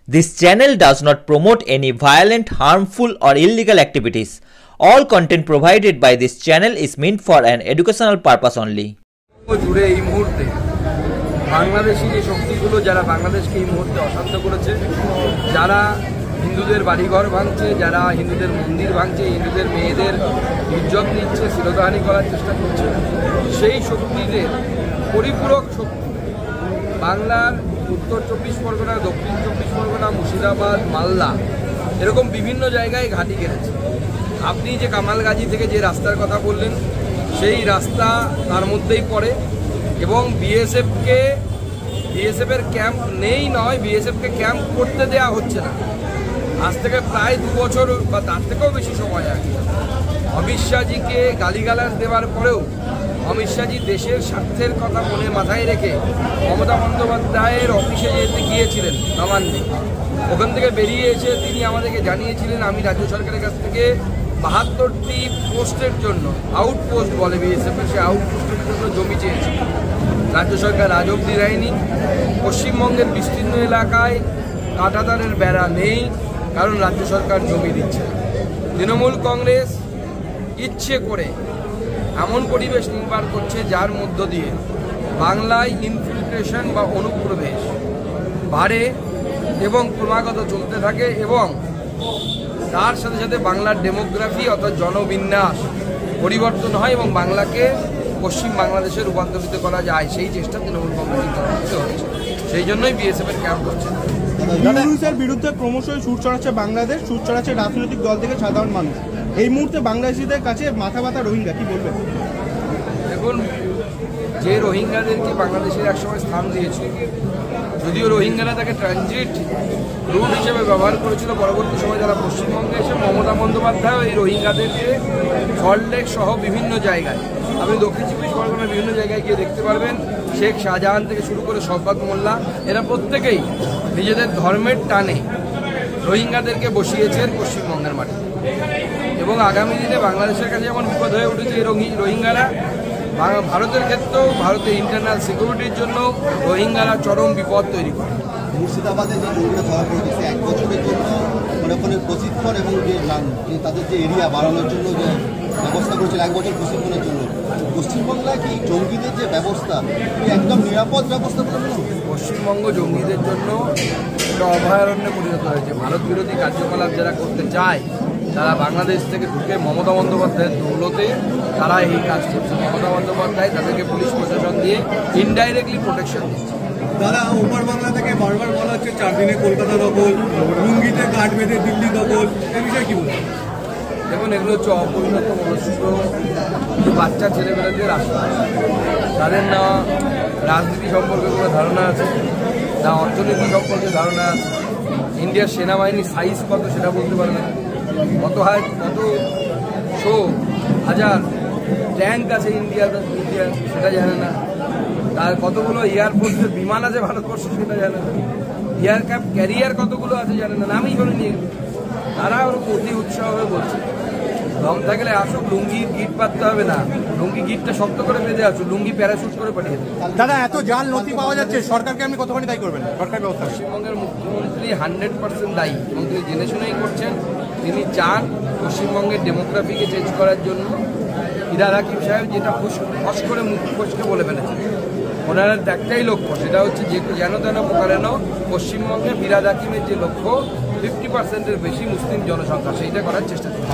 This channel does not promote any violent, harmful, or illegal activities. All content provided by this channel is meant for an educational purpose only. জুড়ে এই মুহূর্তে বাংলাদেশি যে শক্তিগুলো যারা বাংলাদেশকে এই মুহূর্তে অশান্ত করেছে, যারা হিন্দুদের বাড়িঘর ভাঙছে, যারা হিন্দুদের মন্দির ভাঙছে, হিন্দুদের মেয়েদের ইজ্জত নিচ্ছে, শিরোধানি করার চেষ্টা করছে, সেই শক্তিদের পরিপূরক শক্তি বাংলার উত্তর 24 পরগনা, দক্ষিণ 24 পরগনা, মুর্শিদাবাদ, মালদা এরকম বিভিন্ন জায়গায় ঘাঁটি গেড়েছে। আপনি যে কামালগাজী থেকে যে রাস্তার কথা বললেন, সেই রাস্তা তার মধ্যেই পড়ে এবং বিএসএফের ক্যাম্প নেই নয়, বিএসএফকে ক্যাম্প করতে দেওয়া হচ্ছে না। আজ থেকে প্রায় 2 বছর বা তার থেকেও বেশি সময় আগে অমিত শাহজিকে গালিগালাজ দেওয়ার পরেও অমিত শাহজি দেশের স্বার্থের কথা মনে মাথায় রেখে মমতা বন্দ্যোপাধ্যায়ের অফিসে যেতে গিয়েছিলেন নবান্নে। ওখান থেকে বেরিয়ে এসে তিনি আমাদেরকে জানিয়েছিলেন, আমি রাজ্য সরকারের কাছ থেকে 72টি পোস্টের জন্য, আউটপোস্ট বলে বিএসএফের, সে আউটপোস্টের জন্য জমি চেয়েছি। রাজ্য সরকার আজ অবধি দেয়নি। পশ্চিমবঙ্গের বিস্তীর্ণ এলাকায় কাঁটাতারের বেড়া নেই, কারণ রাজ্য সরকার জমি দিচ্ছে না। তৃণমূল কংগ্রেস ইচ্ছে করে এমন পরিবেশ নির্মাণ করছে যার মধ্য দিয়ে বাংলায় ইনফিল্ট্রেশন বা অনুপ্রবেশ বাড়ে এবং ক্রমাগত চলতে থাকে এবং তার সাথে সাথে বাংলার ডেমোগ্রাফি অর্থাৎ জনবিন্যাস পরিবর্তন হয় এবং বাংলাকে পশ্চিম বাংলাদেশে রূপান্তরিত করা যায়, সেই চেষ্টা তৃণমূল কংগ্রেসের হচ্ছে। সেই জন্যই বিএসএফের ক্যাম্প হচ্ছে। ইউনুসের বিরুদ্ধে ক্রমশই সুর চড়াচ্ছে বাংলাদেশ, সুর চড়াচ্ছে রাজনৈতিক দল থেকে সাধারণ মানুষ। এই মুহূর্তে বাংলাদেশিদের কাছে মাথা ব্যথা রোহিঙ্গা, কি বলবেন? দেখুন, যে রোহিঙ্গাদেরকে বাংলাদেশের একসময় স্থান দিয়েছে, যদিও রোহিঙ্গারা তাকে ট্রানজিট রুট হিসেবে ব্যবহার করেছিল, পরবর্তী সময় যারা পশ্চিমবঙ্গে এসে মমতা বন্দ্যোপাধ্যায় এই রোহিঙ্গাদেরকে সল্টলেক সহ বিভিন্ন জায়গায়, আপনি দক্ষিণ 24 পরগনার বিভিন্ন জায়গায় গিয়ে দেখতে পারবেন, শেখ শাহজাহান থেকে শুরু করে শওকত মোল্লা, এরা প্রত্যেকেই নিজেদের ধর্মের টানে রোহিঙ্গাদেরকে বসিয়েছেন পশ্চিমবঙ্গের মাটিতে। এবং আগামী দিনে বাংলাদেশের কাছে যেমন বিপদ হয়ে উঠেছে এই রোহিঙ্গারা, ভারতের ক্ষেত্রেও ভারতের ইন্টারনাল সিকিউরিটির জন্য রোহিঙ্গারা চরম বিপদ তৈরি করে। মুর্শিদাবাদে যে জঙ্গিরা ধরা পড়েছে 1 বছরের জন্য ওখানে প্রশিক্ষণ এবং যে তাদের যে এরিয়া বাড়ানোর জন্য যে ব্যবস্থা করেছিল 1 বছর প্রশিক্ষণের জন্য, পশ্চিমবাংলায় কি জঙ্গিদের যে ব্যবস্থা একদম নিরাপদ ব্যবস্থা বলে? পশ্চিমবঙ্গ জঙ্গিদের জন্য একটা অভয়ারণ্যে পরিণত হয়েছে। ভারত বিরোধী কার্যকলাপ যারা করতে চায় তারা বাংলাদেশ থেকে ঢুকে মমতা বন্দ্যোপাধ্যায়ের দৌলতে তারা এই কাজ করছে। মমতা বন্দ্যোপাধ্যায় তাদেরকে পুলিশ প্রশাসন দিয়ে ইনডাইরেক্টলি প্রোটেকশন দিচ্ছে। তারা ওপার বাংলা থেকে বারবার বলা হচ্ছে 4 দিনে কলকাতা দখল, লুঙ্গিতে কাঠ বেঁধে দিল্লি দখল, এই বিষয়ে কি বলবেন? দেখুন, এগুলো হচ্ছে অপরিণত মনস্ক বাচ্চা ছেলেমেয়েদের রাস্তা। তাদের না রাজনীতি সম্পর্কে কোনো ধারণা আছে, না অর্থনীতি সম্পর্কে ধারণা আছে, ইন্ডিয়ার সেনাবাহিনীর সাইজ কত সেটা বলতে পারবে না, কত হাজার ট্যাঙ্ক আছে ইন্ডিয়ার সেটা জানে না, তার কতগুলো এয়ারফোর্সের বিমান আছে ভারতবর্ষে সেটা জানে না, এয়ারক্রাফট ক্যারিয়ার কতগুলো আছে জানে না, নামই করে নিয়ে তারা ওর অতি উৎসাহ হয়ে বলছে দম থাকলে আসুক, লুঙ্গির গিট পাততে হবে না, লুঙ্গি গিটটা শক্ত করে বেঁধে আসুক, লুঙ্গি প্যারাশুট করে পাঠিয়ে দেবে। দাদা, এত জাল নথি পাওয়া যাচ্ছে, সরকারকে আপনি কতখানি দায়ী করবেন? সরকার ব্যবস্থা পশ্চিমবঙ্গের মুখ্যমন্ত্রী 100% দায়ী এবং তিনি জেনে শুনেই করছেন। তিনি চান পশ্চিমবঙ্গের ডেমোগ্রাফিকে চেঞ্জ করার জন্য। ফিরহাদ হাকিম সাহেব যেটা ফস করে মুখ ফসকে বলে ফেলেছেন, ওনার একটাই লক্ষ্য, সেটা হচ্ছে যে যেন তেন প্রকারেণ পশ্চিমবঙ্গে ফিরহাদ হাকিমের যে লক্ষ্য 50%-এর বেশি মুসলিম জনসংখ্যা, সেইটা করার চেষ্টা করছে।